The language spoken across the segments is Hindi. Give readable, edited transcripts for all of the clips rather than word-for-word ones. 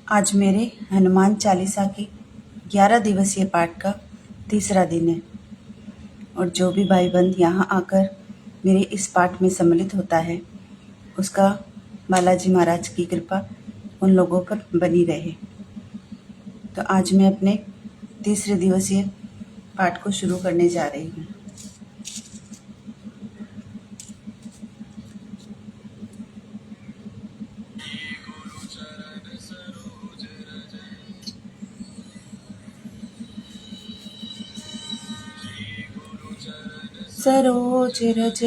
आज मेरे हनुमान चालीसा की 11 दिवसीय पाठ का तीसरा दिन है और जो भी भाई बंद यहाँ आकर मेरे इस पाठ में सम्मिलित होता है उसका बालाजी महाराज की कृपा उन लोगों पर बनी रहे। तो आज मैं अपने तीसरे दिवसीय पाठ को शुरू करने जा रही हूँ। सरोज रज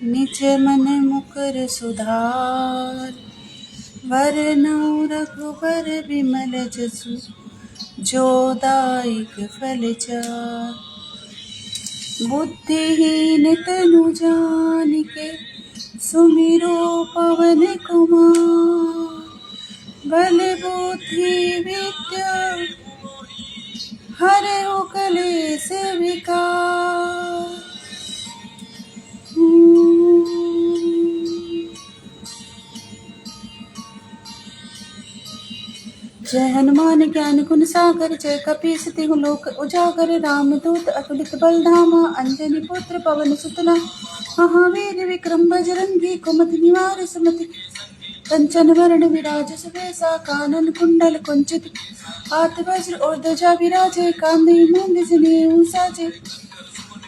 निज मन मुकुर सुधार, वरनौ रघुबर विमल जसु जो दायक फल चार। बुद्धिहीन तनु जानिके सुमिरो पवन कुमार, बल बुद्धि विद्या हरहु कलेस विकार। जय हनुमान ज्ञान गुण सागर, जय कपीस तिहु लोक उजागर। रामदूत अतुलित बल धामा, अंजनी पुत्र पवन सुतना। महावीर विक्रम बजरंगी, कुमति निवार सुमति। कंचन वरण विराज सुबेसा, कानन कुंडल कुंचित। हाथ वज्र और ध्वजा विराजे, कांधे मूंज जनेऊ साजे।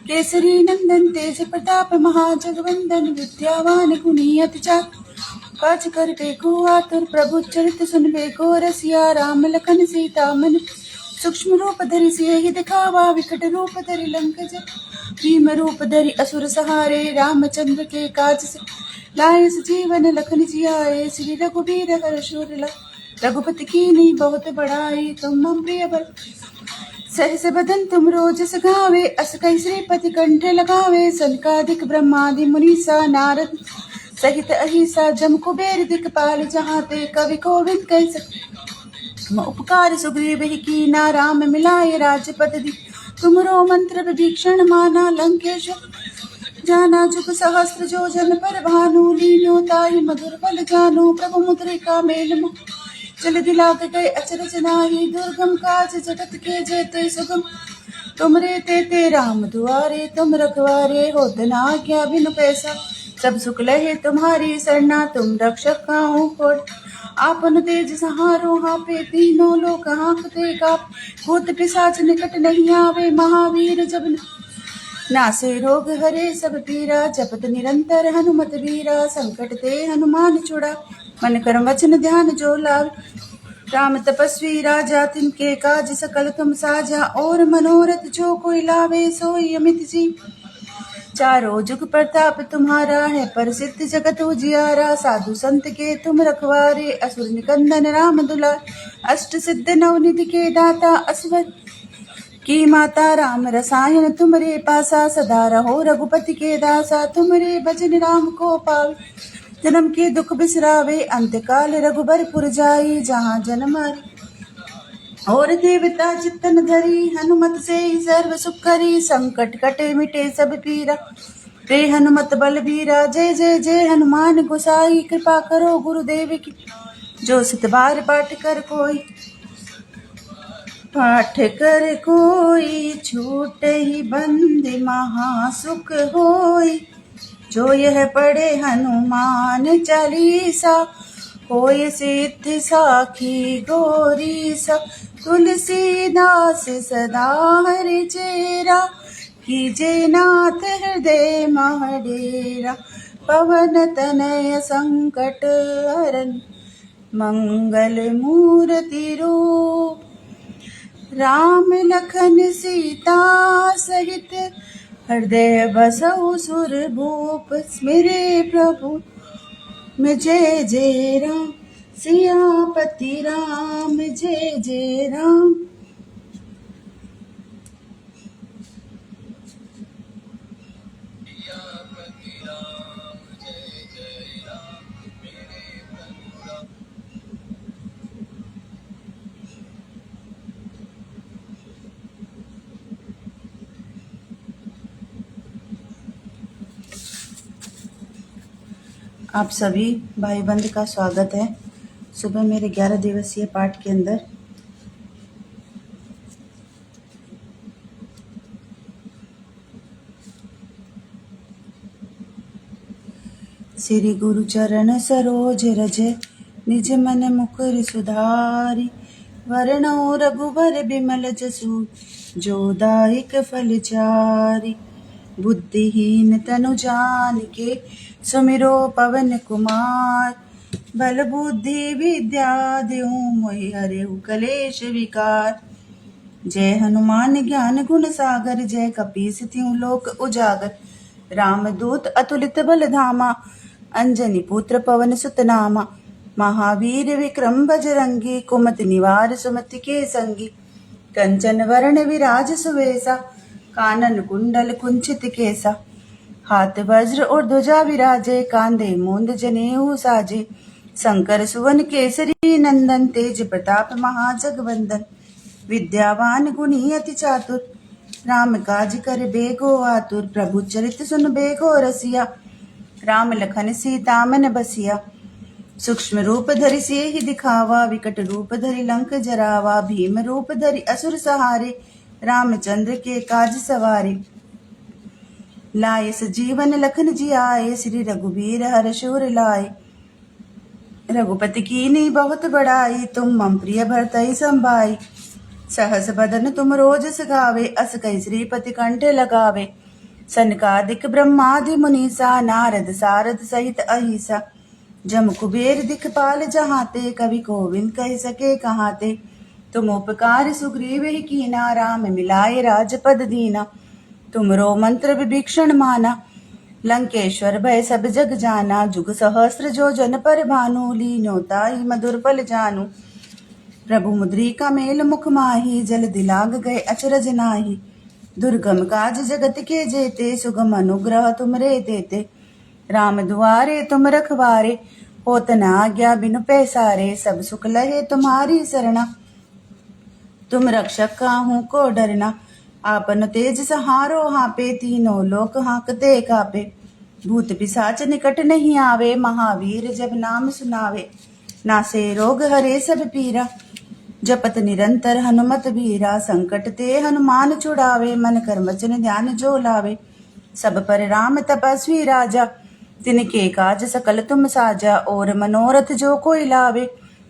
केसरी नंदन तेज प्रताप, महाजगवंदन विद्यावान गुणी अति चातुर। काज कर बेको आतुर, प्रभु चरित सुन बेको रसिया। राम लखन सीता मन सूक्ष्म रूप धरि सियहि दिखावा, विकट रूप धरि लंक जय। भीम रूप धरि असुर सहारे, रामचंद्र के काज से लाए जीवन लखन जियाए। श्री रघुबीर हर्ष उर लाए, रघुपति कीन्ही बहुत बड़ाई। तुम मम प्रिय भरत सहस बदन तुम रोजस गावे, अस कहि श्रीपति कंठ लगावे। सनकादिक ब्रह्मादि मुनीसा, नारद सहित अहिसा। जम कुबेर दिखपाल जहाते, कवि कोविद कह सके। उपकार सुग्रीव ही कीना, राम मिलाए राजपद दी। तुमरो मंत्र विभीषण माना, लंकेश्वर जाना। जुग सहस्त्र जो जन पर भानु, लीन्यो ताहि मधुर फल जानु। प्रभु मुद्रिका मेल मुख, जल दिलाग गए अचरज नाही। दुर्गम काज जगत के जेते सुगम, तुमरे तेते राम दुआरे। तुम रखवारे होत न आज्ञा बिनु पैसा, सब सुख लहे तुम्हारी सरना। तुम रक्षक काहू को आपन तेज सहारो, हापे तीनों लोक हांकते काप। भूत पिशाच निकट नहीं आवे, महावीर जब नासे रोग हरे सब पीरा। जपत निरंतर हनुमत वीरा, संकट ते हनुमान छुड़ा। मन कर्म वचन ध्यान जो लाभ, राम तपस्वी राजा तिनके काज सकल तुम साजा। और मनोरथ जो कोई लावे, सोई अमित जी। चारों जुग प्रताप तुम्हारा है, प्रसिद्ध जगत उजियारा। साधु संत के तुम रखवारे, असुर निकंदन राम दुलार। अष्ट सिद्ध नवनिधि के दाता, असवर की माता। राम रसायन तुमरे पासा, सदा रहो रघुपति के दासा। तुमरे भजन राम को पावे, जन्म के दुख बिसरावे। अंत काल रघुबरपुर जाई, जहाँ जन्म हरि और देवता चित्तन धरी। हनुमत से ही सर्व सुख करी, संकट कटे मिटे सब पीरा। रे हनुमत बल बीरा, जय जय जय हनुमान गोसाई। कृपा करो गुरुदेव की, जो सित बार पाठ कर कोई। पाठ कर कोई छूट ही बंद, महासुख होई। जो यह पढ़े हनुमान चालीसा, होय सिद्धि साखी गौरीसा। तुलसीदास सदा हरि चेरा, कीजे नाथ हृदय मह डेरा। पवन तनय संकट हरन, मंगल मूर्ति रूप। राम लखन सीता सहित, हृदय बसहु सुर भूप। स्मिरे प्रभु में जय जय राम, सियापति राम जय जय राम। आप सभी भाई बंद का स्वागत है। सुबह मेरे 11 दिवसीय पाठ के अंदर श्री गुरु चरण सरोज रज निज मन मुकुर सुधारी वरणो रघुबर बिमल जसु जो दायक फल चारि बुद्धिहीन तनु जानिके सुमिरो पवन कुमार बल बुद्धि विद्या देहु मोहि हरेहु कलेश विकार। जय हनुमान ज्ञान गुण सागर जय कपीस तिहु लोक उजागर रामदूत अतुलित बल धामा अंजनी पुत्र पवन सुत नामा महावीर विक्रम बजरंगी कुमति निवार सुमति के संगी कंचन वरण विराज सुवेसा कानन कुंडल कुंचित केसा हाथ वज्र और ध्वजा विराजे कांधे मूंद जनेऊ साजे शंकर सुवन केसरी नंदन तेज प्रताप महाजगवंदन विद्यावान गुणी अति चातुर राम काज कर बेगो आतुर प्रभु चरित सुन बेगो रसिया राम लखन सीता मन बसिया सूक्ष्म रूप धरि सियहि दिखावा विकट रूप धरि लंक जरावा भीम रूप धरि असुर सहारे रामचंद्र के काज सवारे लाए सजीवन लखन जी आए श्री रघुबीर हर शूर लाए रघुपति कीन्ही बहुत बड़ाई तुम मम प्रिय भरतहि संभाई सहस बदन तुम रोजस गावे अस कहि श्रीपति कंठे लगावे सनकादिक ब्रह्मादि मुनीसा नारद सारद सहित अहिसा जम कुबेर दिखपाल जहाते कवि कोविंद कह सके कहाते तुम उपकार सुग्रीव ही कीना राम मिलाए राजपद दीना तुमरो मंत्र विभीषण माना लंकेश्वर भय सब जग जाना जुग सहस्र जो जन पर भानु लीनो ताई मधुर फल जानू प्रभु मुद्रिका मेल मुख माही जल दिलाग गए अचरज नाही दुर्गम काज जगत के जेते सुगम अनुग्रह तुमरे देते राम दुआरे तुम रखवारे होत न आज्ञा बिनु पैसारे सब सुख लहे तुम्हारी सरना तुम रक्षक काहू को डरना आपन तेज सहारो हापे तीनों लोक हाकते कापे भूत पिशाच निकट नहीं आवे महावीर जब नाम सुनावे नासे रोग हरे सब पीरा जपत निरंतर हनुमत बीरा संकट ते हनुमान छुड़ावे मन कर वचन ध्यान जो लावे सब पर राम तपस्वी राजा तिनके काज सकल तुम साजा और मनोरथ जो कोई लावे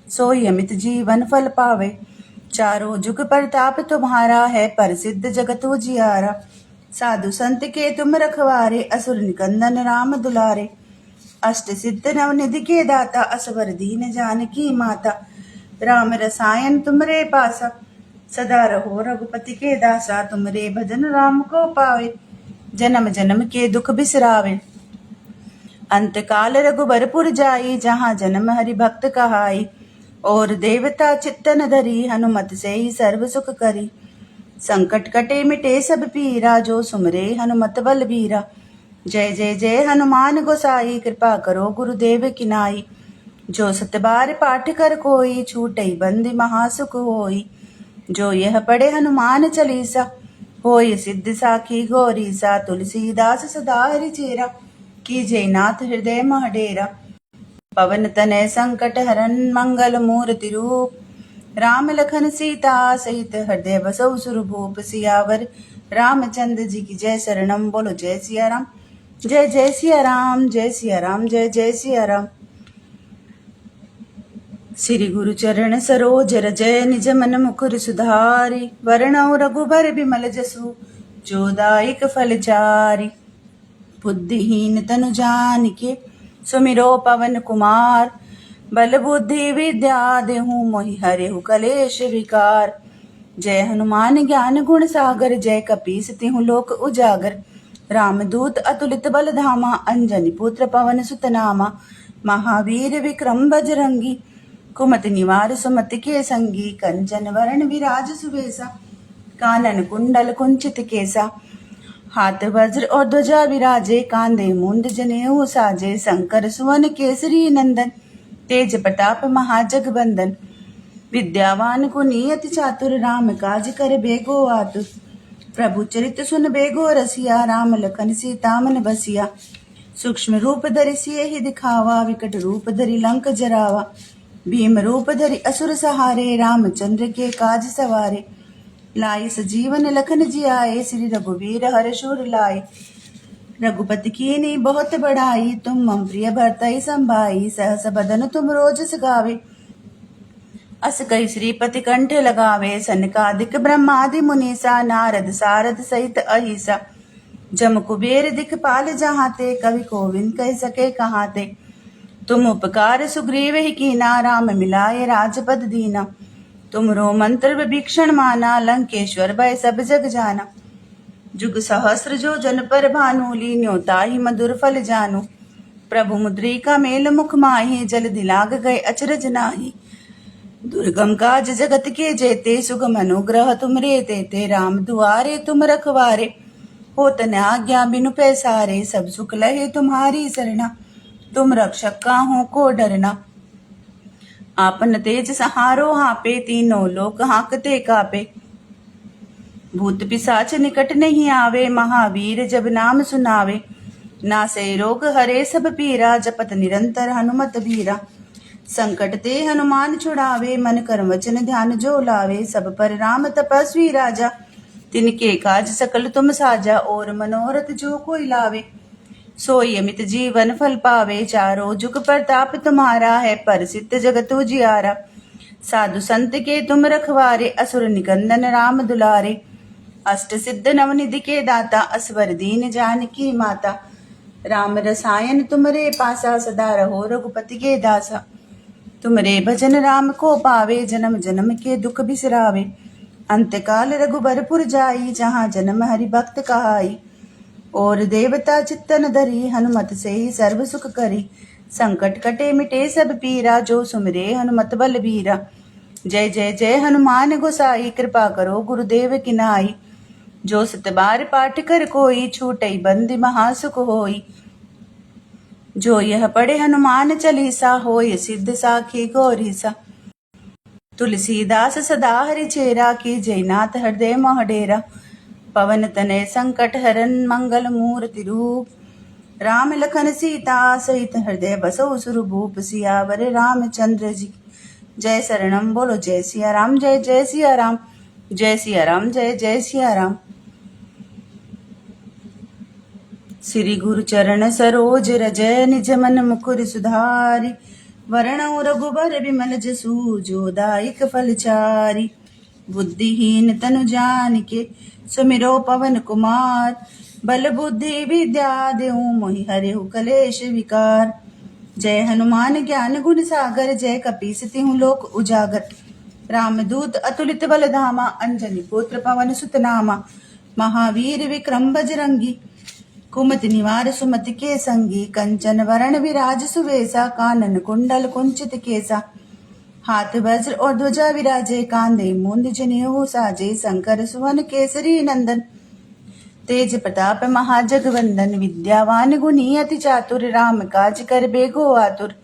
सोई अमित जीवन फल पावे चारों जुग प्रताप तुम्हारा है प्रसिद्ध जगत उजियारा साधु संत के तुम रखवारे असुर निकंदन राम दुलारे अष्ट सिद्ध नवनिधि के दाता असवर दीन जानकी माता राम रसायन तुमरे पासा सदा रहो रघुपति के दासा तुमरे भजन राम को पावे जन्म जन्म के दुख बिसरावे अंत काल रघुबरपुर जाई जहाँ जन्म हरि भक्त कहाई और देवता चित्तन धरी हनुमत से ही सर्व सुख करी संकट कटे मिटे सब पीरा जो सुमरे हनुमत बल बीरा जय जय जय हनुमान गोसाई कृपा करो गुरुदेव किनाई जो सतबार पाठ कर कोई छूटई बंदी महासुख होई जो यह पढ़े हनुमान चालीसा होय सिद्ध साखी गौरी सा तुलसीदास सदा हरि चेरा कीजय नाथ हृदय मह डेरा पवन तनय संकट हरन मंगल मूर्ति रूप राम लखन सीता सहित हृदय बसौ सुरभूप सियावर रामचंद्र जी की जय शरणम बोलो जय सिया राम जय जय सिया राम जय सिया राम जय जय सिया राम। श्री गुरु चरण सरोज रज निज मन मुकुर सुधारी वरणौ रघुबर बिमल जसु जो दायक फल चारि बुद्धिहीन तनु जानिके सुमिरो पवन कुमार बल बुद्धि विद्या देहु मोहि हरेहु कलेश विकार। जय हनुमान ज्ञान गुण सागर जय कपीस तिहु लोक उजागर रामदूत अतुलित बल धामा अंजनी पुत्र पवन सुत नामा महावीर विक्रम बजरंगी कुमति निवार सुमति के संगी कंचन वरण विराज सुवेसा कानन कुंडल कुंचित केसा हाथ वज्र और ध्वजा विराजे कांधे मूंद जनेऊ साजे शंकर सुवन केसरी नंदन तेज प्रताप महाजगवंदन विद्यावान गुणी अति चातुर राम काज कर बेगो आतुर प्रभु चरित सुन बेगो रसिया राम लखन सीता मन बसिया सूक्ष्म रूप धरि सियहि दिखावा विकट रूप धरि लंक जरावा भीम रूप धरि असुर सहारे, रामचंद्र के काज सवारे। लाई सजीवन लखन जियाए, श्री रघुवीर हर्षुर लाए। रघुपति कीन्ही बहुत बड़ाई, तुम मम प्रिय भरतहि संभाई। सहस बदन तुम रोजस गावे, अस कई श्रीपति कंठ लगावे। सनकादिक ब्रह्मादि मुनीसा, नारद सारद सहित अहिसा। जम कुबेर दिखपाल जहाते, कवि कोविंद कह सके कहाते। तुम उपकार सुग्रीव ही कीना, राम मिलाए राजपद दीना। तुमरो मंत्र विभीषण माना, लंकेश्वर भय सब जग जाना। जुग सहस्र जो जन पर भानु, लीन्यो ताहि मधुर फल जानु। प्रभु मुद्रिका मेल मुख माहि, जल दिलाग गए अचरज नाही। दुर्गम काज जगत के जेते, सुगम अनुग्रह तुम रे तेते। राम दुआरे तुम रखवारे, होत न आज्ञा बिनु पैसारे। सब सुख लहे तुम्हारी सरना, तुम रक्षक काहू को डरना। आपन तेज सहारो हापे, तीनों लोक हाकते कापे। भूत पिशाच निकट नहीं आवे, महावीर जब नाम सुनावे। नासे रोग हरे सब पीरा, जपत निरंतर हनुमत बीरा। संकट ते हनुमान छुड़ावे, मन कर्म वचन ध्यान जो लावे। सब पर राम तपस्वी राजा, तिनके काज सकल तुम साजा। और मनोरथ जो कोई लावे, सोई अमित जीवन फल पावे। चारों जुग प्रताप तुम्हारा है, प्रसिद्ध जगत उजियारा। साधु संत के तुम रखवारे, असुर निकंदन राम दुलारे। अष्ट सिद्ध नवनिधि के दाता, असवर दीन जानकी माता। राम रसायन तुमरे पासा, सदा रहो रघुपति के दासा। तुमरे भजन राम को पावे, जन्म जन्म के दुख बिसरावे। अंतकाल रघुबरपुर जाई, जहाँ जन्म हरि भक्त कहाई। और देवता चित्तन धरी, हनुमत से ही सर्व सुख करी। संकट कटे मिटे सब पीरा, जो सुमिरे हनुमत बल बीरा। जय जय जय हनुमान गोसाई, कृपा करो गुरुदेव की नाई। जो सत बार पाठ कर कोई, छूटई बंदी महासुख होई। जो यह पढ़े हनुमान चालीसा, होय सिद्ध साखी गौरीसा। तुलसीदास सदा हरि चेरा, की जयनाथ हृदय मोह डेरा। पवन तनय संकट हरन, मंगल मूर्ति रूप। राम लखन सीता सहित हृदय बसौ सुरभूप। सियावर रामचंद्र जी जय शरणम। बोलो जय सिया राम, जय जय सिया राम, जय सिया राम, जय जय सिया राम। श्री गुरु चरण सरोज रज, निज मन मुकुर सुधारि। वरणौ रघुबर बिमल जसु, जो दायक फलचारि। बुद्धिहीन तनु जानिके, सुमिरो पवन कुमार। बल बुद्धि विद्या देहु, मोहि हरिहु कलेश विकार। जय हनुमान ज्ञान गुण सागर, जय कपीस तिहु लोक उजागर। रामदूत अतुलित बल धामा, अंजनी पुत्र पवन सुत नामा। महावीर विक्रम बजरंगी, कुमति निवार सुमति के संगी। कंचन वरण विराज सुवेसा, कानन कुंडल कुंचित केसा। हाथ वज्र और ध्वजा विराजे, कांधे मूंद जनेऊ साजे। शंकर सुवन केसरी नंदन, तेज प्रताप महाजगवंदन। विद्यावान गुणी अति चातुर, राम काज कर बेगो आतुर।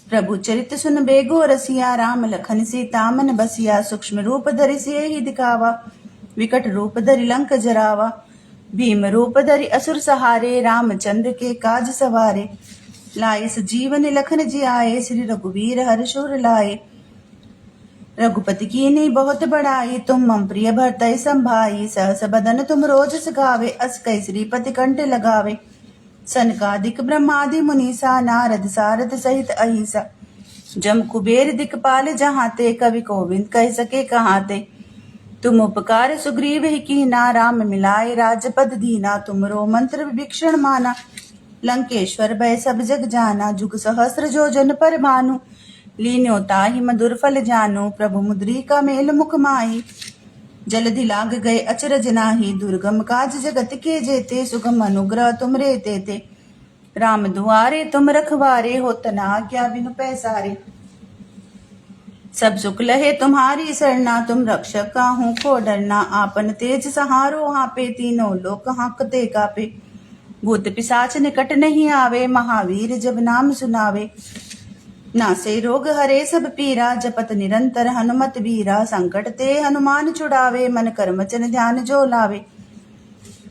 प्रभु चरित सुन बेगो रसिया, राम लखन सीता मन बसिया। सूक्ष्म रूप धरि सियहि दिखावा, विकट रूप धरि लंक जरावा। भीम रूप धरि असुर सहारे, रामचंद्र के काज सवारे। लाए सजीवन लखन जियाए, श्री रघुवीर हर्षुर लाए। रघुपति कीन्ही बहुत बड़ाई, तुम मम प्रिय भरतहि संभाई। सहस बदन तुम रोजस गावे, अस कई श्रीपति कंठ लगावे। सनकादिक ब्रह्मादि मुनीसा, नारद सारद सहित अहिसा। जम कुबेर दिखपाल जहाते, कवि कोविंद कह सके कहाते। तुम उपकार सुग्रीव ही कीना, राम मिलाए राजपद दीना। तुमरो मंत्र विभीषण माना, लंकेश्वर भय सब जग जाना। जुग सहस्र जो जन पर भानु, लीन्यो ताहि मधुर फल जानु। प्रभु मुद्रिका मेल मुख माहि, जलधि लाग गए अचरज नाही। दुर्गम काज जगत के जेते, सुगम अनुग्रह तुम रे तेते। राम दुआरे तुम रखवारे, होत न आज्ञा बिनु पैसारे। सब सुख लहे तुम्हारी सरना, तुम रक्षक काहू को डरना। आपन तेज सहारो हापे, तीनों लोक हांकते कापे। भूत पिशाच निकट नहीं आवे, महावीर जब नाम सुनावे। नासे रोग हरे सब पीरा, जपत निरंतर हनुमत बीरा। संकट ते हनुमान छुड़ावे, मन कर्म वचन ध्यान जो लावे।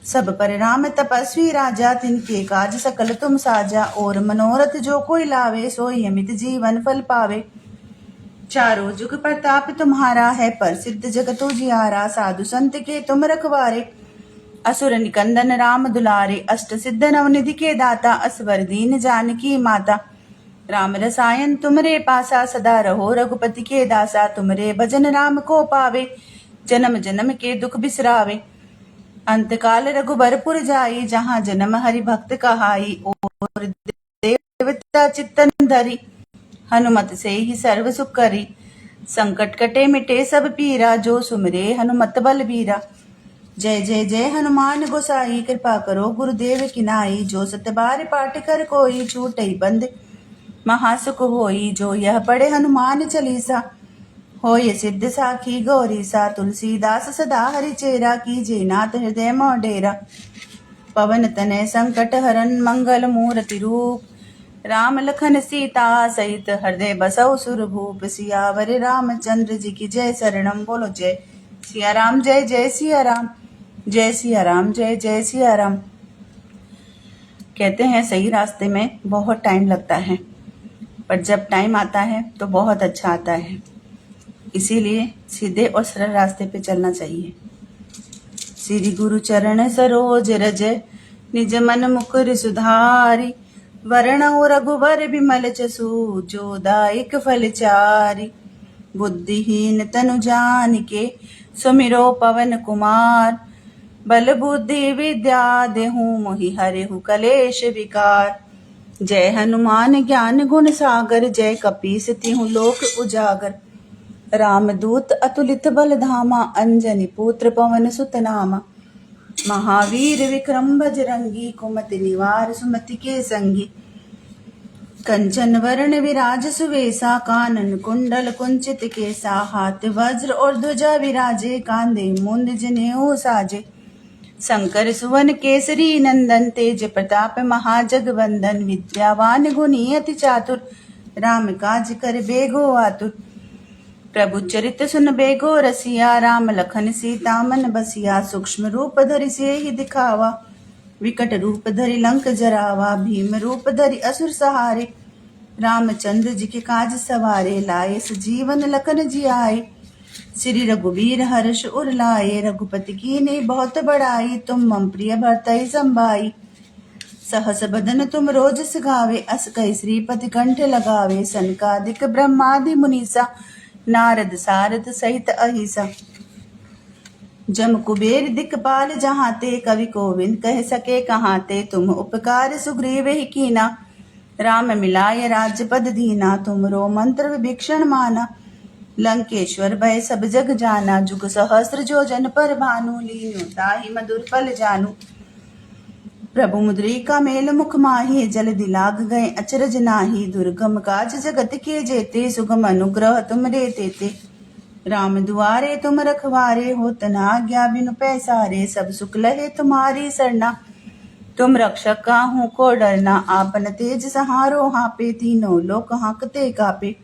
सब पर राम तपस्वी राजा, तिनके काज सकल तुम साजा। और मनोरथ जो कोई लावे, सोई अमित जीवन फल पावे। चारों जुग प्रताप तुम्हारा है, प्रसिद्ध जगत उजियारा। साधु संत के तुम रखवारे, असुर निकंदन राम दुलारे। अष्ट सिद्ध नवनिधि के दाता, असवर दीन जानकी माता। राम रसायन तुमरे पासा, सदा रहो रघुपति के दासा। तुमरे भजन राम को पावे, जन्म जन्म के दुख बिसरावे। अंतकाल रघुबरपुर जाई, जहाँ जन्म हरि भक्त कहाई। और देवता चित्तन धरी, हनुमत से ही सर्व सुख करी। संकट कटे मिटे सब पीरा, जो सुमरे हनुमत बलबीरा। जय जय जय हनुमान गोसाई, कृपा करो गुरुदेव की नाई। जो सत बार पाठ कर कोई, छूटई बंद महासुख होई। जो यह पढ़े हनुमान चालीसा, होय सिद्ध साखी गौरी सा। तुलसीदास सदा हरि चेरा, कीजे नाथ हृदय मोह डेरा। पवन तनय संकट हरन, मंगल मूर्ति रूप। राम लखन सीता सहित, हृदय बसौ सुरभूप। सियावर रामचंद्र जी की जय, शरणम बोलो जय सिया राम। जय जय सिया राम, जय सिया राम, जय जय सिया राम। कहते हैं सही रास्ते में बहुत टाइम लगता है, पर जब टाइम आता है तो बहुत अच्छा आता है। इसीलिए सीधे और सरल रास्ते पे चलना चाहिए। श्री गुरु चरण सरोज रज, निज मन मुकुर सुधारी। वरणौ रघुवर बिमल जसु, जो दायक फल चारि। बुद्धिहीन तनु जानिके, सुमिरो पवन कुमार। बल बुद्धि विद्या देहु, मोहि हरिहु कलेश विकार। जय हनुमान ज्ञान गुण सागर, जय कपीस तिहु लोक उजागर। रामदूत अतुलित बल धामा, अंजनी पुत्र पवन सुत नामा। महावीर विक्रम बजरंगी, कुमति निवार सुमति के संगी। कंचन वरण विराज सुवेसा, कानन कुंडल कुंचित केसा। हाथ वज्र और ध्वजा विराजे, कांधे मुंद जनेऊ साजे। शंकर सुवन केसरी नंदन, तेज प्रताप महाजगवंदन। विद्यावान गुणी अति चातुर, राम काज कर बेगो आतुर। प्रभु चरित सुन बेगो रसिया, राम लखन सीता मन बसिया। सूक्ष्म रूप धरि सियहि दिखावा, विकट रूप धरि लंक जरावा। भीम रूप धरि असुर सहारे, रामचंद्र जी के काज सवारे। लाए सजीवन लखन जियाए, श्री रघुवीर हर्ष उर लाए। रघुपति कीन्ही बहुत बड़ाई, तुम मम प्रिय भरतहि संभाई। सहस बदन तुम रोजस गावे, अस कहि श्रीपति कंठ लगावे। सनकादिक ब्रह्मादि मुनीसा, नारद सारद सहित अहिसा। जम कुबेर दिक्पाल जहाँ ते, कवि कोविंद कह सके कहाँ ते। तुम उपकार सुग्रीव ही कीना, राम मिलाय राज्यपद दीना। तुमरो मंत्र विभीषण माना, लंकेश्वर भय सब जग जाना। जुग सहस्र जो जन पर भानु, लीन्यो ताहि मधुर फल जानू। प्रभु मुद्रिका मेल मुख माही, जल दिलाग गए अचरज नाही। दुर्गम काज जगत के जेते, सुगम अनुग्रह तुमरे तेते। राम दुआरे तुम रखवारे, होत न आज्ञा बिनु पैसारे। सब सुख लहे तुम्हारी सरना, तुम रक्षक काहू को डरना। आपन तेज सहारो हाँपे, तीनों लोक हाँकते कापे।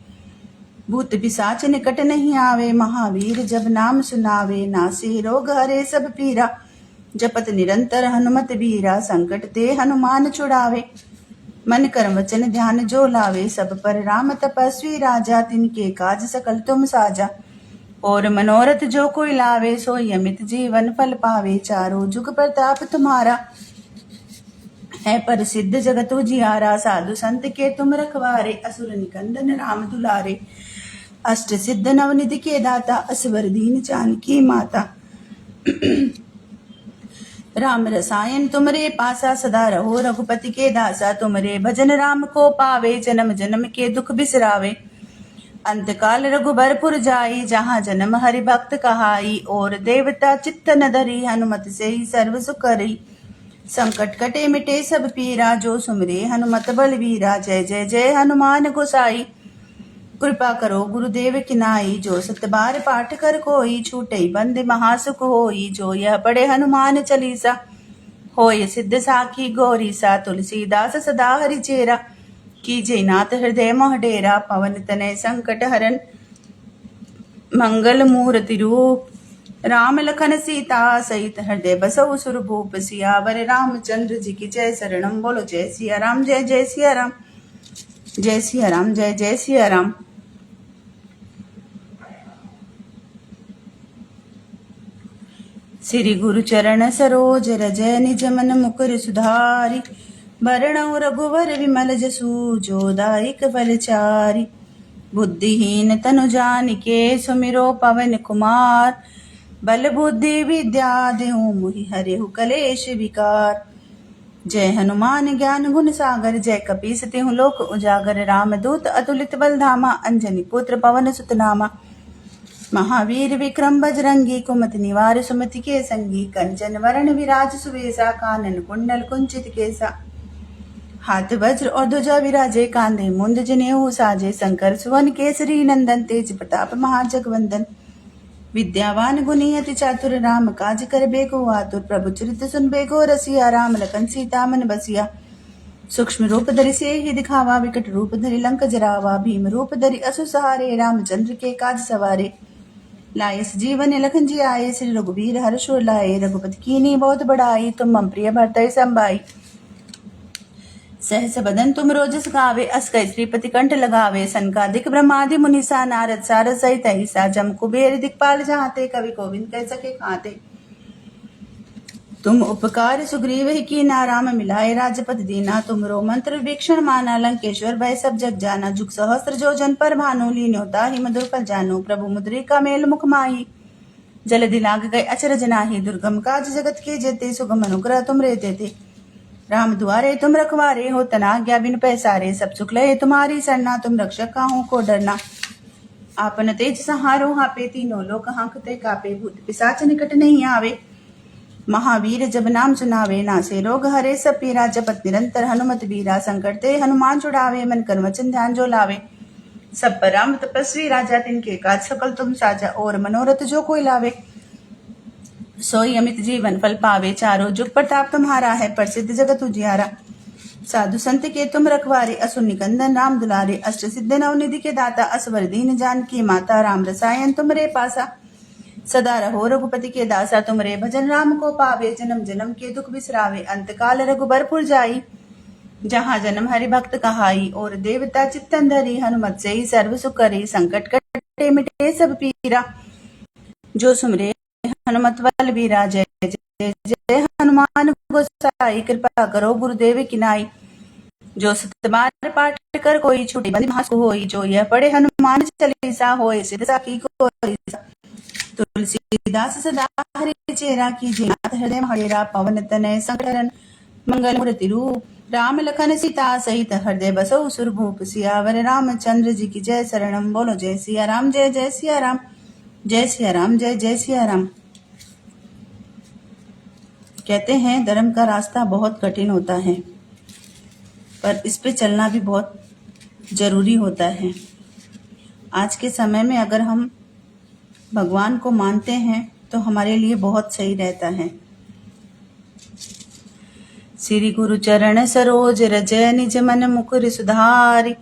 भूत पिशाच निकट नहीं आवे, महावीर जब नाम सुनावे। नासे रोग हरे सब पीरा, जपत निरंतर हनुमत बीरा। संकट ते हनुमान छुड़ावे, मन कर्म वचन ध्यान जो लावे। सब पर राम तपस्वी राजा, तिनके काज सकल तुम साजा। और मनोरथ जो कोई लावे, सोई अमित जीवन फल पावे। चारों जुग प्रताप तुम्हारा, है प्रसिद्ध जगत उजियारा। साधु संत के तुम रखवारे, असुर निकंदन राम दुलारे। अष्ट सिद्ध नवनिधि के दाता, असवर दीन जानकी माता। राम रसायन तुमरे पासा, सदा रहो रघुपति के दासा। तुमरे भजन राम को पावे, जन्म जन्म के दुख बिसरावे। अंतकाल रघुबरपुर जाई, जहाँ जन्म हरि भक्त कहाई। और देवता चित्त न धरी, हनुमत से ही सर्व सुख करी। संकट कटे मिटे सब पीरा, जो सुमरे हनुमत बलबीरा। जय जय जय हनुमान गोसाई, कृपा करो गुरुदेव की नाई। जो सत बार पाठ कर कोई, छूटई बंद महासुख होई। जो यह पढ़े हनुमान चालीसा, होय सिद्ध साखी गौरी सा। तुलसीदास सदा हरि चेरा, कीजे नाथ हृदय मोह डेरा। पवन तनय संकट हरन, मंगल मूर्ति रूप। राम लखन सीता सहित हृदय बसहु सुरभूप। सियावर रामचंद्र जी की जय। शरणम बोलो जय सिया राम, जय जय सिया राम, जय सिया राम, जय जय सिया राम। श्री गुरु चरण सरोज रज निज मन मुकुर सुधारी। भरणउ रघुवर विमल जसु जो दायक फलचारी। बुद्धिहीन तनु जानिके सुमिरो पवन कुमार। बल बुद्धि विद्या देहु मुहि हरेहु कलेश विकार। जय हनुमान ज्ञान गुण सागर, जय कपीस तिहु लोक उजागर। रामदूत अतुलित बल धामा, अंजनी पुत्र पवन सुत नामा। महावीर विक्रम बजरंगी, कुमति निवार सुमति के संगी। कंचन वरण विराज सुवेसा, कानन कुंडल कुंचित केसा। हाथ वज्र और ध्वजा विराजे, कांधे मुंद जनेऊ साजे। शंकर सुवन केसरी नंदन, तेज प्रताप महाजगवंदन। विद्यावान गुणी अति चातुर, राम काज कर बेको आतुर। प्रभु चरित सुन बेको रसिया, राम लखन सीता मन बसिया। सूक्ष्म रूप धरि सियहि दिखावा, विकट रूप धरि लंक जरावा। भीम रूप धरि असुर सहारे, रामचंद्र के काज सवारे। लायस जीवन लखन जी आए, श्री रघुबीर हर्ष उर लाए। रघुपति कीन्ही बहुत बड़ाई, तुम मम प्रिय भरतहि संभाई। सहस बदन तुम रोजस गावे, अस कहि श्रीपति कंठ लगावे। सनकादिक ब्रह्मादि मुनीसा, नारद सारद सहित अहिसा। जम कुबेर दिक्पाल जहाते, कवि कोविंद कह सके काते। तुम उपकार सुग्रीव ही कीना, राम मिलाए राजपद दीना। तुमरो मंत्र वीक्षण माना, लंकेश्वर भय सब जग जाना। जुग सहस्त्र जो जन पर भानु, लीन्यो ताहि मधुर फल जानु। प्रभु मुद्रिका मेल मुख माही, जलधि लाग गए अचरज नाहि। दुर्गम काज जगत के जेते, सुगम अनुग्रह तुमरे देते। राम दुआरे तुम रखवारे, हो तना आज्ञा बिन पैसारे। सब सुख लहे तुम्हारी सरना, तुम रक्षक काहू को डरना। आपन तेज सहारो हापे, तीनों लोक हांकते कापे। भूत पिशाच निकट नहीं आवे, महावीर जब नाम सुनावे। नासे रोग हरे सब पीरा, जपत निरंतर हनुमत बीरा। संकट ते हनुमान छुड़ावे, मन कर्म वचन ध्यान जो लावे। सब पर राम तपस्वी राजा, तिनके काज सकल तुम साजा। और मनोरथ जो कोई लावे, सोई अमित जीवन फल पावे। चारों जुग प्रताप तुम्हारा है, प्रसिद्ध जगत उजियारा। साधु संत के तुम रखवारे, असुर निकंदन राम दुलारे। अष्ट सिद्ध नवनिधि के दाता, असवर दीन जानकी माता। राम रसायन तुमरे पासा, सदा रहो रघुपति के दासा। तुमरे भजन राम को पावे, जन्म जन्म के दुख बिसरावे। अंत काल रघुबरपुर जाई, जहाँ जन्म हरि भक्त कहाई। और देवता चित्तन धरी, हनुमत से ही सर्व सुख करी। संकट कटे मिटे सब पीरा, जो सुमरे हनुमत बल बीरा। जय जय जय हनुमान गोसाई, कृपा करो गुरुदेव की नाई। जो सतबार पाठ कर कोई, छूटी बंदी भास को होई। जो यह पढ़े हनुमान चालीसा, होए सिद्ध साखी को। तुलसीदास सदा हरि चेरा, कीजिए नाथ हृदय हरेरा। पवन तनय संकटहरण, मंगल मूर्ति रूप। राम लखन सीता सहित हृदय बसहु सुरभूप। सियावर रामचंद्र जी की जय। शरणम बोलो जय सिया राम, जय जय सिया राम, जय सिया राम, जय जय सिया राम। कहते हैं धर्म का रास्ता बहुत कठिन होता है, पर इस पे चलना भी बहुत जरूरी होता है। आज के समय में अगर हम भगवान को मानते हैं तो हमारे लिए बहुत सही रहता है। श्री गुरु चरण सरोज रज निज मन मुकुर सुधारी।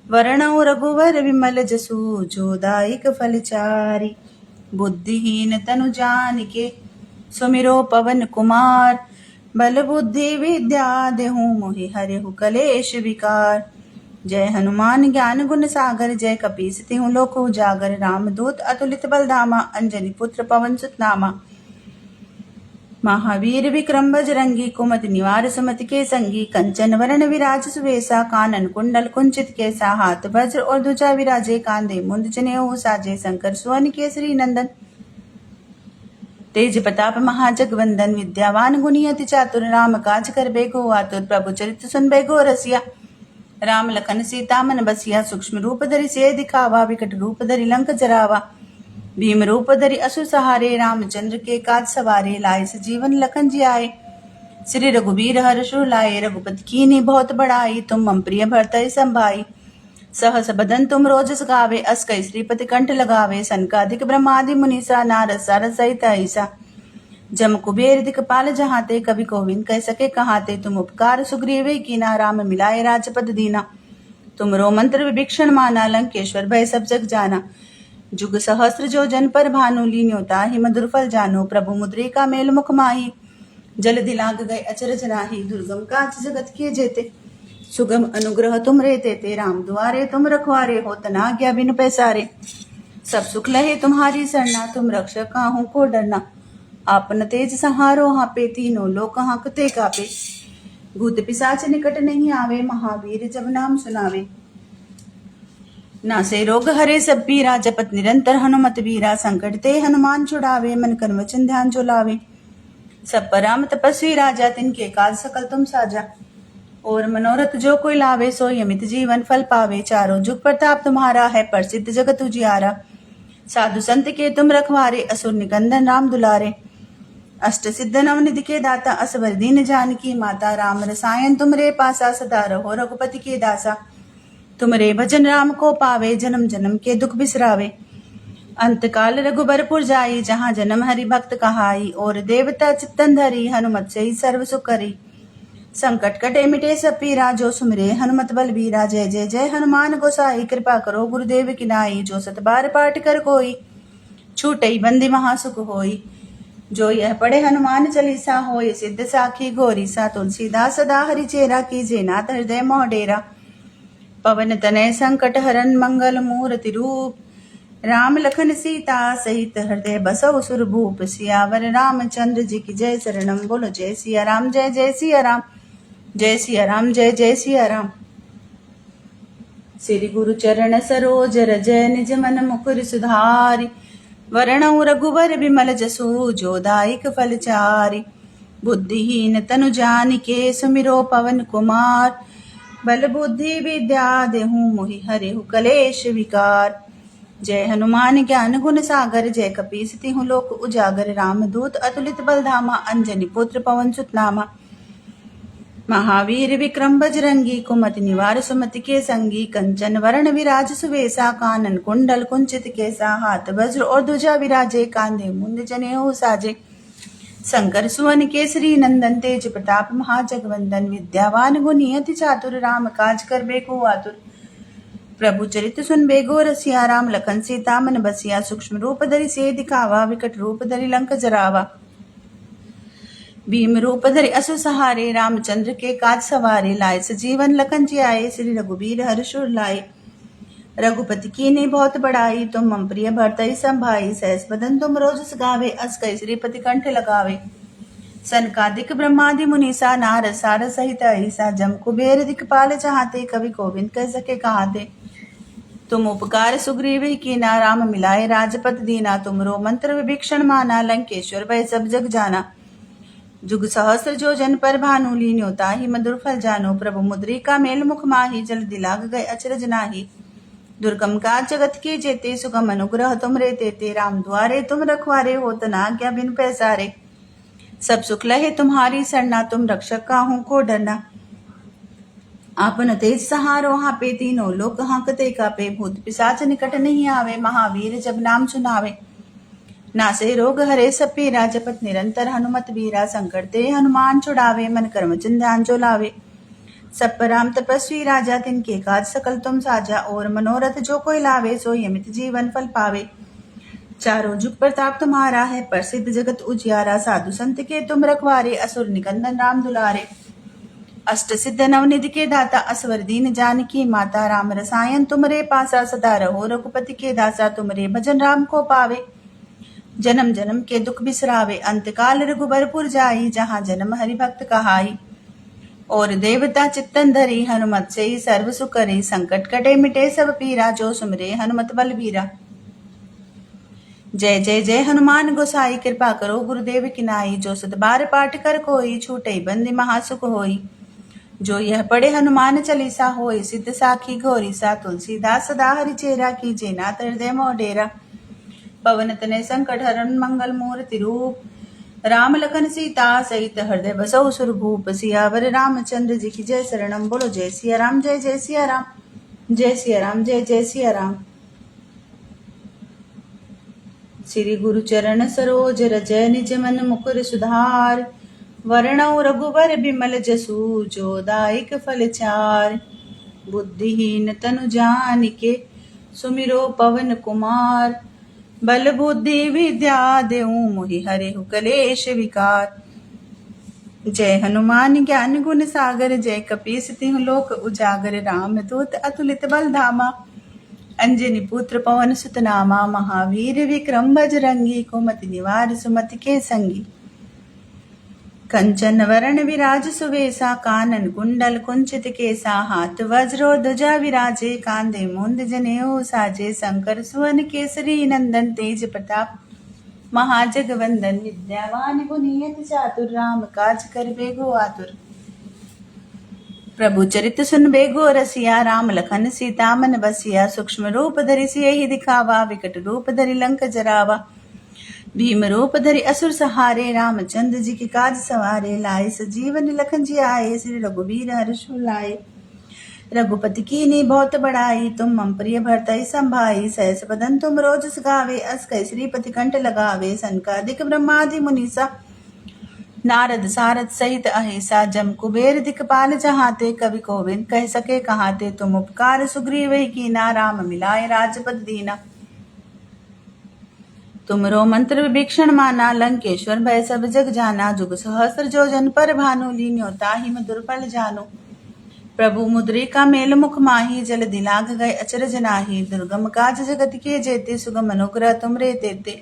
वरणउ रघुवर विमल जसु, जो दायक फलचारी। बुद्धिहीन तनु जानिके, सुमिरो पवन कुमार। बल बुद्धि विद्या देहु मोहि हरेहु कलेश विकार। जय हनुमान ज्ञान गुण सागर, जय कपीस तिहु लोक उजागर। रामदूत अतुलित बल धामा, अंजनी पुत्र पवन सुत नामा। महावीर विक्रम बजरंगी, कुमति निवार सुमति के संगी। कंचन वरण विराज सुवेसा, कानन कुंडल कुंचित केसा। हाथ वज्र और ध्वजा विराजे, कांधे मुंद जनेऊ साजे। शंकर सुवन केसरी नंदन, तेज प्रताप महाजगवंदन। विद्यावान गुणी अति चातुर, राम काज कर बेको आतुर। प्रभु चरित सुन बेको रसिया, राम लखन सीता मन बसिया। सूक्ष्म रूप धरि सिय दिखावा, विकट रूप धरि लंक जरावा। भीम रूप धरि असुर सहारे, रामचंद्र के काज सवारे। लायस जीवन लखन जी आए, श्री रघुबीर हर्ष उर लाए। रघुपति कीन्ही बहुत बड़ाई, तुम मम प्रिय भरतहि संभाई। सहस बदन तुम रोजस गावे, अस कहि श्रीपति कंठ लगावे। सनकादिक ब्रह्मादि मुनीसा, नारद सारद सहित अहिसा। जम कुबेर दिक्पाल जहाते, कवि कोविंद कह सके कहाते। तुम उपकार सुग्रीव ही कीना, राम मिलाए राजपद दीना। तुमरो मंत्र विभीषण माना, लंकेश्वर भय सब जग जाना। जुग सहस्र जो जन पर भानु लीन्योता ही मधुर फल जानो प्रभु मुद्रिका मेल मुख माही जल दिलाग गए अचरज नाही दुर्गम काज जगत किए जेते सुगम अनुग्रह तुम रे ते राम दुआरे तुम रखवारे हो तना आज्ञा बिन पैसारे सब सुख लहे तुम्हारी सरना तुम रक्षक काहू को डरना आपन तेज सहारो हाँपे तीनों लोक हाँकते कापे भूत पिशाच निकट नहीं आवे महावीर जब नाम सुनावे नासे रोग हरे सब पीरा जपत निरंतर हनुमत वीरा संकट ते हनुमान छुड़ावे मन कर्म वचन ध्यान जो लावे सब परम तपस्वी राजा तिनके काज सकल तुम साजा और मनोरथ जो कोई लावे सो यमित जीवन फल पावे चारों जुग प्रताप तुम्हारा है प्रसिद्ध जगत उजियारा साधु संत के तुम रखवारे असुर निकंदन राम दुलारे अष्ट सिद्ध नवनिधि के दाता असवर दीन जानकी माता राम रसायन तुमरे पासा सदा रहो रघुपति के दासा तुमरे भजन राम को पावे जन्म जन्म के दुख बिसरावे अंत काल रघुबरपुर जाई जहाँ जन्म हरि भक्त कहाई और देवता चित्तन धरी हनुमत से ही सर्व सुख करी संकट कटे मिटे सब पीरा जो सुमरे हनुमत बलबीरा जय जय जय हनुमान गोसाई कृपा करो गुरुदेव की नाई जो सत बार पाठ कर कोई छूटई बंदी महासुख होई जो यह पढ़े हनुमान चालीसा होय सिद्ध साखी घोरी सा तुलसीदास सदा हरि चेरा कीजे नाथ हृदय मोह डेरा पवन तनय संकट हरन मंगल मूर्ति रूप राम लखन सीता सहित हृदय बसव सुर भूप सियावर रामचंद्र जी की जय शरणम बोलो जय सिया राम जय जय सिया राम जय सिया राम जय जय सिया राम। श्री गुरु चरण सरोज रज निज मन मुकुर सुधारि वरणौ रघुवर बिमल जसु जो दायक फल चारि बुद्धिहीन तनु जानिके सुमिरो पवन कुमार बल बुद्धि विद्या देहु मोहि हरिहु कलेश विकार जय हनुमान ज्ञान गुण सागर जय कपीस तिहु लोक उजागर राम दूत अतुलित बलधामा अंजनी पुत्र पवन सुत नामा महावीर विक्रम बजरंगी कुमति निवार सुमति के संगी कंचन वरण विराज सुवेसा कानन कुंडल कुंचित केसा हाथ वज्र और ध्वजा विराजे कांधे मुंड जनेऊ साजे शंकर सुवन केसरी नंदन तेज प्रताप महाजगवंदन विद्यावान गुणी अति चातुर राम काज कर बेको आतुर प्रभु चरित सुन बेगो रसिया राम लखन सीता मन बसिया सूक्ष्म रूप धरि से दिखावा विकट रूप धरि लंक जरावा भीम रूप धरि असुर सहारे रामचंद्र के काज सवारे लाए सजीवन लखन जी आए श्री रघुबीर हर्षुर लाए रघुपति की ने बहुत बड़ाई तुम मम प्रिय भरतई संभाई सहस बदन तुम रोज गावे अस कई श्रीपति कंठ लगावे सनकादिक ब्रह्मादि मुनीसा नारद सारद सहित ऐसा जम कुबेर दिक्पाल चाहते कवि गोविंद कह सके कहाते तुम उपकार सुग्रीव की ना राम मिलाए राजपत दीना तुमरो मंत्र विभीषण माना लंकेश्वर भय सब जग जाना जुग सहस्र जो जन पर भानु लीन्योता ही मधुर फल जानो प्रभु मुद्रिका मेल मुख माही जल दिलाग गए अचरज नाही दुर्गम का जगत के जेते सुगम अनुग्रह तुम रे तेते राम द्वारे तुम रखवारे हो तना क्या बिन पैसारे सब सुख लहे तुम्हारी सरना तुम रक्षक काहू को डरना आपन तेज सहारो हाँपे तीनों लोक हाँकते कापे भूत पिशाच निकट नहीं आवे महावीर जब नाम सुनावे नासे रोग हरे सब पीरा जपत निरंतर हनुमत वीरा संकट ते हनुमान छुड़ावे मन कर्म ध्यान जो लावे सब राम तपस्वी राजा तिनके काज सकल तुम साजा और मनोरथ जो कोई लावे सो यमित जीवन फल पावे चारों जुग प्रताप तुम्हारा है प्रसिद्ध जगत उजियारा साधु संत के तुम रखवारे असुर निकंदन राम दुलारे अष्ट सिद्ध नवनिधि के दाता असवर दीन जानकी माता राम रसायन तुमरे पासा सदा रहो रघुपति के दासा तुमरे भजन राम को पावे जन्म जन्म के दुख बिसरावे अंत काल रघुबरपुर जाई जहाँ जन्म हरि भक्त कहाई और देवता चित्तन धरी हनुमत से ही सर्व सुख करे संकट कटे मिटे सब पीरा जो सुमरे हनुमत बलबीरा जय जय जय हनुमान गोसाई कृपा करो गुरुदेव की नाई जो सत बार पाठ कर कोई छूटे बंदी महासुख होई जो यह पढ़े हनुमान चालीसा होय सिद्ध साखी घोरी सा तुलसीदास सदा हरि चेरा कीजे नाथ हृदय मोह डेरा पवन तनय संकट हरन मंगल मूर्ति रूप राम लखन सीता सहित हृदय बसौ सुर भूप सियावर रामचंद्र जी की जय शरणम बोलो जय सिया राम जय जय सिया राम जय सिया राम जय जय सिया राम। श्री गुरु चरण सरोज रज निज मन मुकुर सुधार वर्णौ रघुवर बिमल जसु जो दायक फल चार बुद्धिहीन तनु जानिके सुमिरो पवन कुमार। बल बुद्धि विद्या देऊं मोहि हरेहु कलेश विकार। जय हनुमान ज्ञान गुण सागर, जय कपीस तिहुँ लोक उजागर। राम दूत अतुलित बल धामा, अंजनी पुत्र पवन सुत नामा। महावीर विक्रम बजरंगी, कुमति निवार सुमति के संगी। कंचन वरण विराज सुवेसा, कानन कुंडल कुंचित केसा। हाथ वज्रो ध्वजा विराजे, कांधे मूंद जनेऊ साजे। शंकर सुवन केसरी नंदन, तेज प्रताप महाजगवंदन। विद्यावान गुणियत चातुर, राम काज करबे गो आतुर। प्रभु चरित सुनबे गो रसिया, राम लखन सीता मन बसिया। सूक्ष्म रूप धरि सियहि दिखावा, विकट रूप धरि लंक जरावा। भीम रूप धरि असुर सहारे, रामचंद्र जी के काज सवारे। लाए सजीवन लखन जी आए, श्री रघुबीर हर्ष लाए। रघुपति कीन्ही बहुत बड़ाई, तुम मम प्रिय भरतहि संभाई। सहस बदन तुम रोजस गावे, अस कहि श्रीपति कंठ लगावे। सनकादिक ब्रह्मादि मुनीसा, नारद सारद सहित अहिसा। जम कुबेर दिखपाल जहाते, कवि कोविद कह सके कहाते। तुम उपकार सुग्रीव कीना, राम मिलाए राजपद दीना। तुमरो मंत्र विभीषण माना, लंकेश्वर भय सब जग जाना। जुग सहस्र जो जन पर भानु, लीन्यो ताहि मधुर फल जानु। प्रभु मुद्रिका मेल मुख माही, जल दिलाग गए अचरज नाही। दुर्गम काज जगत के जेते, सुगम अनुग्रह तुमरे तेते।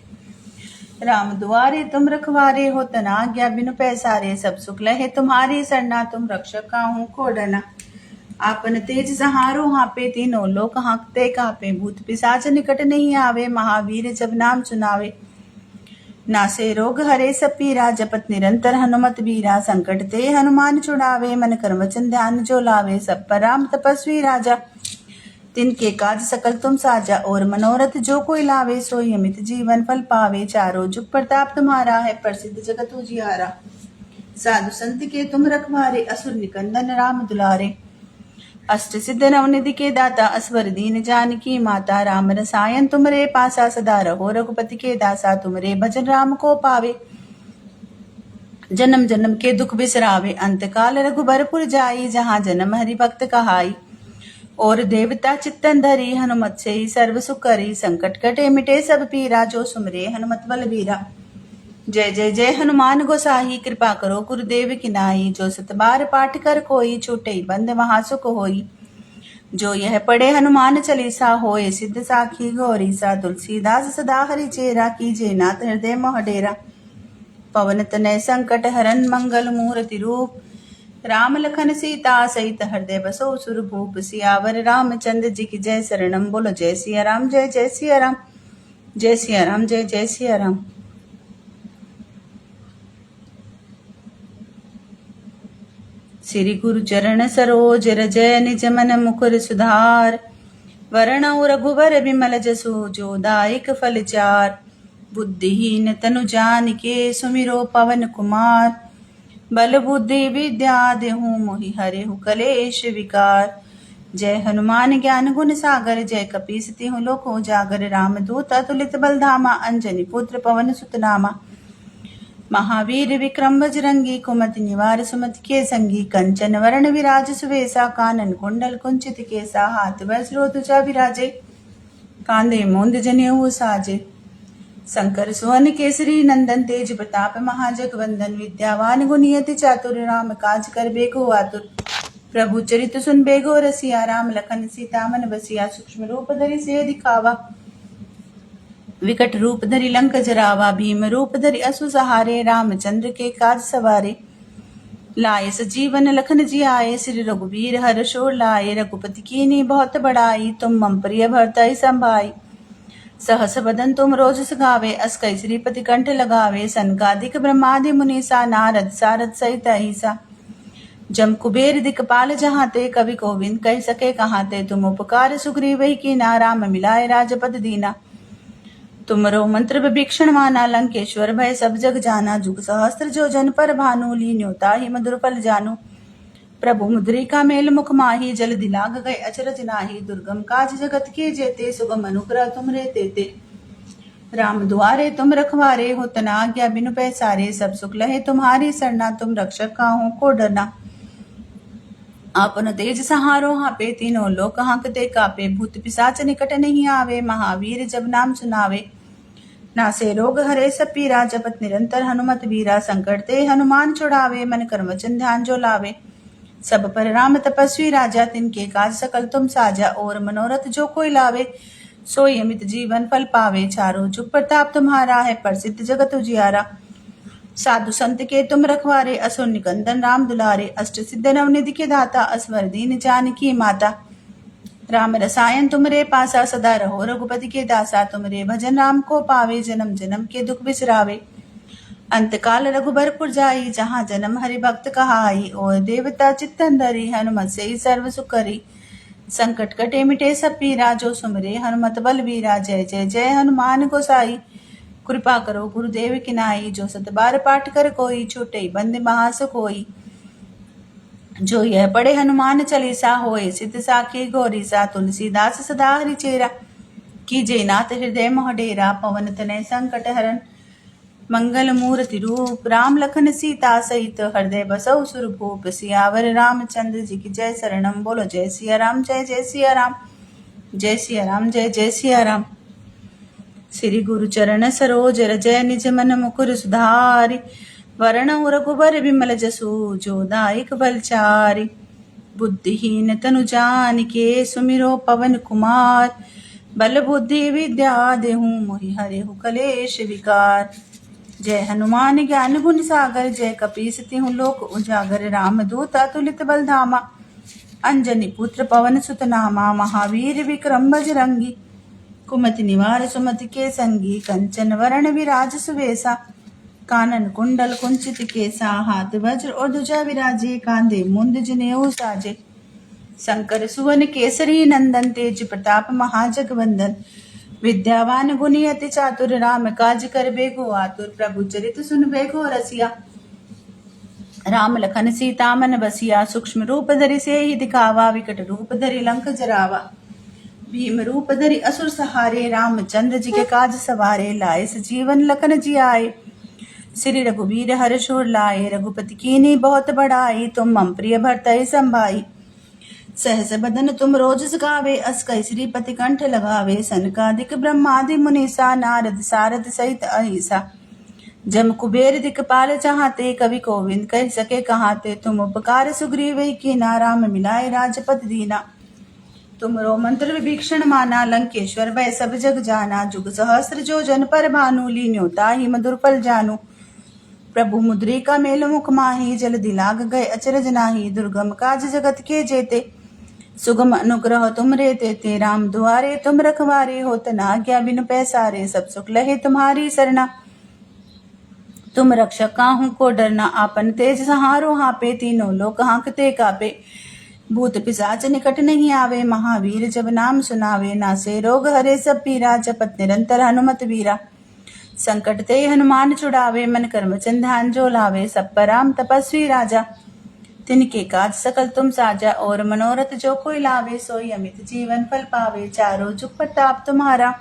राम दुआरे तुम रखवारे, हो तना आज्ञा बिनु पैसारे। सब सुख लहे तुम्हारी सरना, तुम रक्षक काहू को डरना। आपन तेज सहारो हापे, तीनों लोक हांकते कापे। भूत पिशाच निकट नहीं आवे, महावीर जब नाम सुनावे। नासे रोग हरे सब पीरा, जपत निरंतर हनुमत बीरा। संकट ते हनुमान छुड़ावे, मन कर्म वचन ध्यान जो लावे। सब पर राम तपस्वी राजा, तिनके काज सकल तुम साजा। और मनोरथ जो कोई लावे, सोई अमित जीवन फल पावे। चारों जुग प्रताप तुम्हारा है, प्रसिद्ध जगत उजियारा। साधु संत के तुम रखवारे, असुर निकंदन राम दुलारे। अष्ट सिद्ध नवनिधि के दाता, असवर दीन जानकी माता। राम रसायन तुमरे पासा, सदा रहो रघुपति के दासा। तुमरे भजन राम को पावे, जन्म जन्म के दुख बिसरावे। अंत काल रघुबरपुर जाई, जहाँ जन्म हरि भक्त कहाई। और देवता चित्तन धरी, हनुमत से ही सर्व सुख करी। संकट कटे मिटे सब पीरा, जो सुमरे हनुमत बलबीरा। जय जय जय हनुमान गोसाई, कृपा करो गुरुदेव की नाई। जो सत बार पाठ कर कोई, छूटे बंद वहाँ सुख होई। जो यह पढ़े हनुमान चालीसा, होए सिद्ध साखी गौरीसा। तुलसीदास सदा हरि चेरा, कीजे नाथ हृदय मोह डेरा। पवन तनय संकट हरन, मंगल मूर्ति रूप। राम लखन सीता सहित हृदय बसो सुरभूप। सियावर रामचंद्र जी की जय, शरणम बोलो जय सिया राम। जय जय सिया राम, जय सिया राम, जय जय सिया राम। श्री गुरु चरण सरोज रज, निज मन मुकुर सुधार। वरणौ रघुवर बिमल जसु, जो दायक फल चार। बुद्धिहीन तनु जानिके, सुमिरो पवन कुमार। बल बुद्धि विद्या देहु, मोहि हरेहु कलेश विकार। जय हनुमान ज्ञान गुण सागर, जय कपीस तिहुँ लोक उजागर। राम दूत अतुलित बल धामा, अंजनी पुत्र पवन सुत नामा। महावीर विक्रम बजरंगी, कुमति निवार सुमति के संगी। कंचन वरण विराज सुवेसा, कानन कुंडल कुंचित केसा। हाथ वज्रो ध्वजा विराजे, कांधे मूंद जनेऊ साजे। शंकर सुवन केसरी नंदन, तेज प्रताप महाजगवंदन। विद्यावान गुणियति चातुर, राम काज करबे को आतुर। प्रभु चरित सुनबे गो रसिया, राम लखन सीता मन बसिया। सूक्ष्म रूप धरि सियहि दिखावा, विकट रूप धरि लंक जरावा। भीम रूप धरि असुर सहारे, रामचंद्र के काज सवारे। लाए सजीवन लखन जी आए, श्री रघुबीर हर्ष लाए। रघुपति कीन्ही बहुत बड़ाई, तुम मम प्रिय भरतहि संभाई। सहस बदन तुम रोजस गावे, अस कहि श्रीपति कंठ लगावे। सनकादिक ब्रह्मादि मुनीसा, नारद सारद सहित अहिसा। जम कुबेर दिखपाल जहाते, कवि कोविद कह सके कहाते। तुम उपकार सुग्रीव कीना, राम मिलाए राजपद दीना। तुमरो मंत्र विभीषण माना, लंकेश्वर भय सब जग जाना। जुग सहस्त्र जो जन पर भानु, लीन्यो ताहि मधुर फल जानु। प्रभु मुद्रिका मेल मुख माही, जल दिलाग गए अचरज नाही। दुर्गम काज जगत के जेते, सुगम अनुग्रह तुमरे तेते। राम दुआरे तुम रखवारे, हो तना आज्ञा बिनु पैसारे। सब सुख लहे तुम्हारी सरना, तुम रक्षक काहू को डरना। आपन तेज सहारो हापे तीनों लोक हांकते कापे भूत पिशाच निकट नहीं आवे महावीर जब नाम सुनावे नासे रोग हरे सब पीरा जपत निरंतर हनुमत वीरा संकट ते हनुमान छुड़ावे मन कर्म वचन ध्यान जो लावे सब पर राम तपस्वी राजा तिनके काज सकल तुम साजा और मनोरथ जो कोई लावे सोई अमित जीवन फल पावे चारों जुग प्रताप तुम्हारा है प्रसिद्ध जगत उजियारा साधु संत के तुम रखवारे असुर निकंदन राम दुलारे अष्ट सिद्ध नवनिधि के दाता असवर दीन जानकी माता राम रसायन तुमरे पासा सदा रहो रघुपति के दासा तुमरे भजन राम को पावे जन्म जन्म के दुख बिसरावे अंत काल रघुबरपुर जाई जहाँ जन्म हरि भक्त कहाई और देवता चित्तंदरी हनुमत से ही सर्व सुकरी संकट कटे मिटे सब पीरा जो सुमरे हनुमत बलवीरा जय जय जय हनुमान गोसाई कृपा करो गुरुदेव की नाई जो सत बार पाठ कर कोई छूटे बंद महासुख होई जो यह पढ़े हनुमान चालीसा होए सिद्ध साखी गौरी सा तुलसीदास सदा हरि चेरा कीजे नाथ हृदय मोह डेरा पवन तनय संकट हरन मंगल मूर्ति रूप राम लखन सीता सहित हृदय बसौ सुरभूप सियावर रामचंद्र जी की जय शरणम बोलो जय सिया राम जय जय सिया राम जय सिया राम जय जय सिया राम श्री गुरु चरण सरोज रजय निज मन मुकुर सुधारि वरण रघुबर विमल जसु जो दायक बलचारि बुद्धिहीन तनु जानिके सुमिरो पवन कुमार बल बुद्धि विद्या देहु मोहि हरेहु कलेश विकार जय हनुमान ज्ञान गुण सागर जय कपीस तिहु लोक उजागर राम दूत अतुलित बलधामा अंजनी पुत्र पवन सुत नामा महावीर विक्रम बजरंगी कुमति निवार सुमति के संगी कंचन वरण विराज सुवेसा कानन कुंडल कुंचित केसा हाथ वज्र और ध्वजा विराजे कांधे मुंद जनेऊ साजे शंकर सुवन केसरी नंदन तेज प्रताप महाजगवंदन विद्यावान गुणी अति चातुर राम काज कर बेगो आतुर प्रभु चरित सुन बेगो रसिया राम लखन सीता मन बसिया सूक्ष्म रूप धरि से ही दिखावा विकट रूप धरि लंक जरावा भीम रूप धरि असुर सहारे रामचंद्र जी के काज सवारे लाए सजीवन लखन जी आए श्री रघुवीर हर्ष उर लाए रघुपति कीन्ही बहुत बड़ाई तुम मम प्रिय भरतहि संभाई सहस बदन तुम रोज गावे अस कई श्रीपति कंठ लगावे सनकादिक ब्रह्मादि मुनीसा नारद सारद सहित अहिसा जम कुबेर दिक्पाल चाहते कवि कोविंद कह सके कहाते तुम उपकार सुग्रीव की ना राम मिलाए राजपद दीना तुमरो मंत्र विभीषण माना लंकेश्वर भय सब जग जाना जुग सहस्र जो जन पर भानु लीन्योता ही मधुर पल जानू प्रभु मुद्रिका मेल मुख माही जल दिलाग गए अचरज नाही दुर्गम काज जगत के जेते सुगम अनुग्रह तुम रे तेते राम दुआरे तुम रखवारे होत न आज्ञा बिनु पैसारे सब सुख लहे तुम्हारी सरना तुम रक्षक काहू को डरना आपन तेज सहारो हापे तीनों लोक हांकते कापे भूत पिशाच निकट नहीं आवे महावीर जब नाम सुनावे नासे रोग हरे सब पीरा जपत निरंतर हनुमत वीरा संकट ते हनुमान छुड़ावे मन कर्म ध्यान जो लावे सब पर राम तपस्वी राजा तिनके काज सकल तुम साजा और मनोरथ जो कोई लावे सोई अमित जीवन फल पावे चारों जुग प्रताप तुम्हारा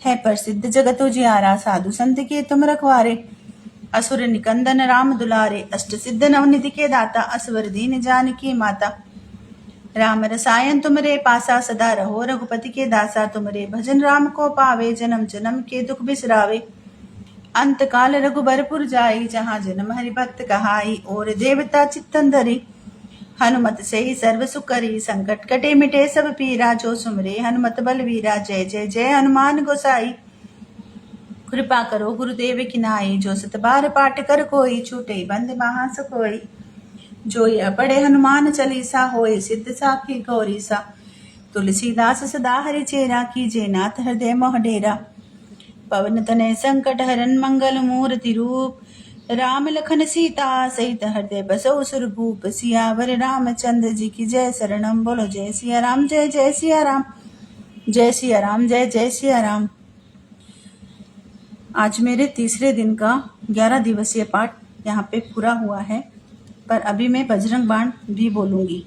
है प्रसिद्ध जगत उजियारा साधु संत के तुम रखवारे असुर निकंदन राम दुलारे अष्ट सिद्ध नवनिधि के दाता असवर दीन जानकी माता राम रसायन तुमरे पासा सदा रहो रघुपति के दासा तुमरे भजन राम को पावे जन्म जन्म के दुख बिसरावे अंत काल रघुबरपुर जाई जहाँ जन्म हरि भक्त कहाई और देवता चित्तंदरी हनुमत से ही सर्व सुकरी संकट कटे मिटे सब पीरा जो सुमरे हनुमत बलवीरा जय जय जय हनुमान गोसाई कृपा करो गुरुदेव की नाई जो सत बार पाठ कर कोई छूटे बंद महासुख होई जो यह पढ़े हनुमान चालीसा होए सिद्ध साखी गौरी सा तुलसीदास सदा हरि चेरा कीजे नाथ हृदय मोह डेरा पवन तनय संकट हरन मंगल मूर्ति रूप राम लखन सीता सहित हृदय बसौ सुरभूप सियावर रामचंद्र जी की जय शरणम बोलो जय सिया राम जय जय सिया राम जय सिया राम जय जय सिया राम। आज मेरे तीसरे दिन का 11 दिवसीय पाठ यहाँ पे पूरा हुआ है, पर अभी मैं बजरंग बाण भी बोलूंगी।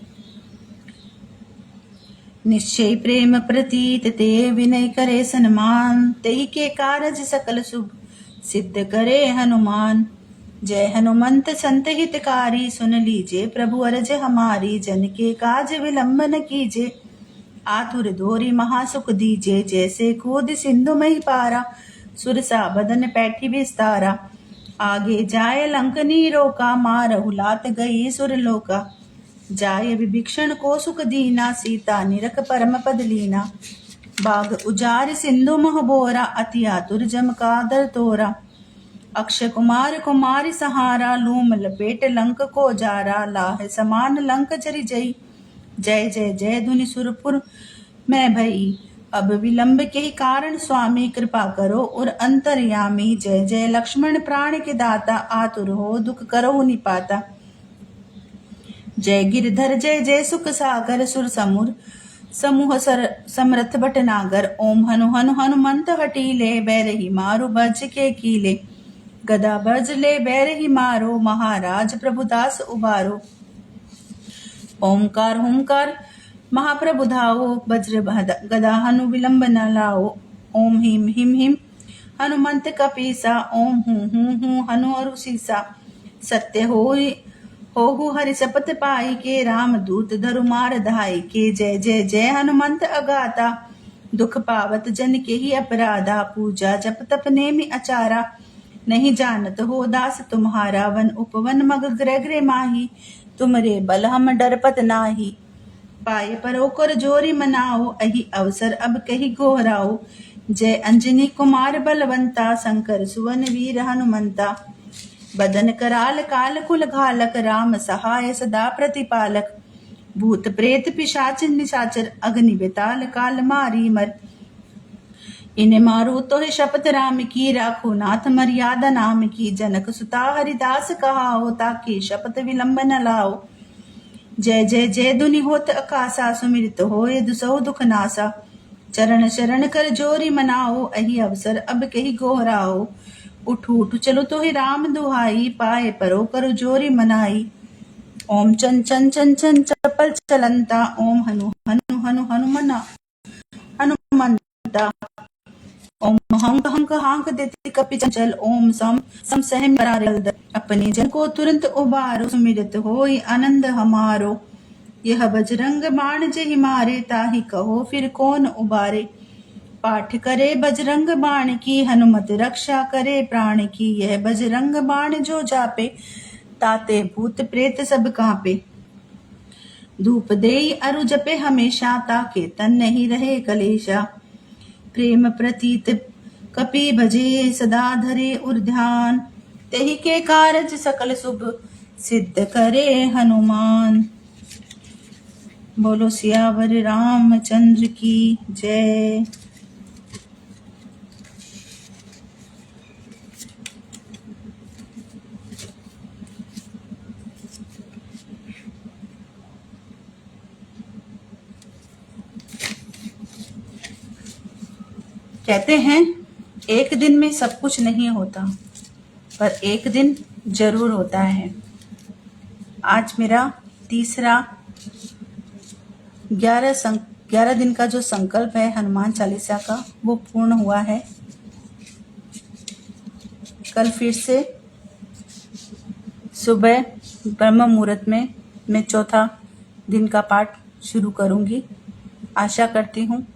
निश्चय प्रेम प्रतीत ते विनय करे सन्मान, तेई के कारज सकल शुभ सिद्ध करे हनुमान। जय हनुमंत संत हितकारी, सुन लीजिए प्रभु अरज हमारी। जन के काज विलंब न कीजिए, आतुर दोरी महासुख दीजिए। जैसे कूद सिंधु मही पारा, सुरसा बदन पैठी विस्तारा। आगे जाय लंकनी रोका, मारहु लात गई सुरलोका। जाय विभीषण को सुख दीना, सीता निरख परम पद लीना। बाग उजार सिंधु मोह बोरा, अति आतुर जम का दर तोरा। अक्षय कुमार कुमारी सहारा, लूम लपेट लंक को जारा। लाह समान लंक जरि जई, जय जय जय धुनि सुरपुर मैं भई। अब विलंब के कारण स्वामी, कृपा करो और अंतर्यामी। जय जय लक्ष्मण प्राण के दाता, आतुर हो दुख करो निपाता। जय गिरधर जय जय सुख सागर, सुर समूह समरथ भटनागर। ओम हनु हनु हनुमंत हटीले, बैरही मारो बज के कीले। गदा बज ले बैरही मारो, महाराज प्रभुदास उबारो। ओमकार हुंकार महाप्रभु धाओ, वज्र गदा हनु विलंब न लाओ। ओम हिम हिम हिम हनुमंत कपीसा, ओम हूँ हनु अरु सीसा। सत्य होहु हरि शपथ पाई के, राम दूत धरु मार धाई के। जय जय जय हनुमंत अगाता, दुख पावत जन के ही अपराधा। पूजा जप तप नेमि अचारा, नहीं जानत हो दास तुम्हारा। वन उपवन मग ग्रह ग्रह माही, तुमरे बल हम डरपत नाही। पाए परो कर जोरी मनाओ, अहि अवसर अब कही गोहराओ। जय अंजनी कुमार बलवंता, शंकर सुवन वीर हनुमंता। बदन कराल काल कुल घालक, राम सहाय सदा प्रतिपालक। भूत प्रेत पिशाच निशाचर, अग्नि बेताल काल मारी मर। इन्हें मारो तो है शपथ राम की, राखो नाथ मर्यादा नाम की। जनक सुता हरिदास कहाओ, ताकि शपथ विलंब न लाओ। जय जय जय धुनि होत अकासा, सुमिरित होए दुसहु दुख नासा। चरण शरण कर जोरी मनाओ, अहि अवसर अब कही गोहराओ। उठ उठ चलो तो ही राम दुहाई, पाए परो करो जोरी मनाई। ओम चन चन चन चन चपल चलंता, ओम हनु हनु हनु हनुमना हनुमंता। ओम हंक हंक हांक देती कपि चंचल, ओम सम सम सहम बरारद। अपने जन को तुरंत उबारो, सुमिरत होई आनंद हमारो। यह बजरंग बाण जेहि मारे, ताहि कहो फिर कौन उबारे। पाठ करे बजरंग बाण की, हनुमत रक्षा करे प्राण की। यह बजरंग बाण जो जापे, ताते भूत प्रेत सब कांपे। धूप देई अरु जपे हमेशा, ताके तन नहीं रहे कलेशा। प्रेम प्रतीत कपि भजे, सदा धरे उर ध्यान। तेहि के कारज सकल शुभ, सिद्ध करे हनुमान। बोलो सियावर रामचंद्र की जय। कहते हैं एक दिन में सब कुछ नहीं होता, पर एक दिन जरूर होता है। आज मेरा तीसरा 11 दिन का जो संकल्प है हनुमान चालीसा का, वो पूर्ण हुआ है। कल फिर से सुबह ब्रह्म मुहूर्त में मैं चौथा दिन का पाठ शुरू करूंगी। आशा करती हूँ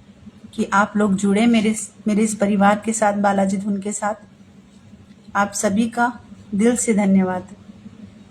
कि आप लोग जुड़े मेरे इस परिवार के साथ, बालाजी धुन के साथ। आप सभी का दिल से धन्यवाद।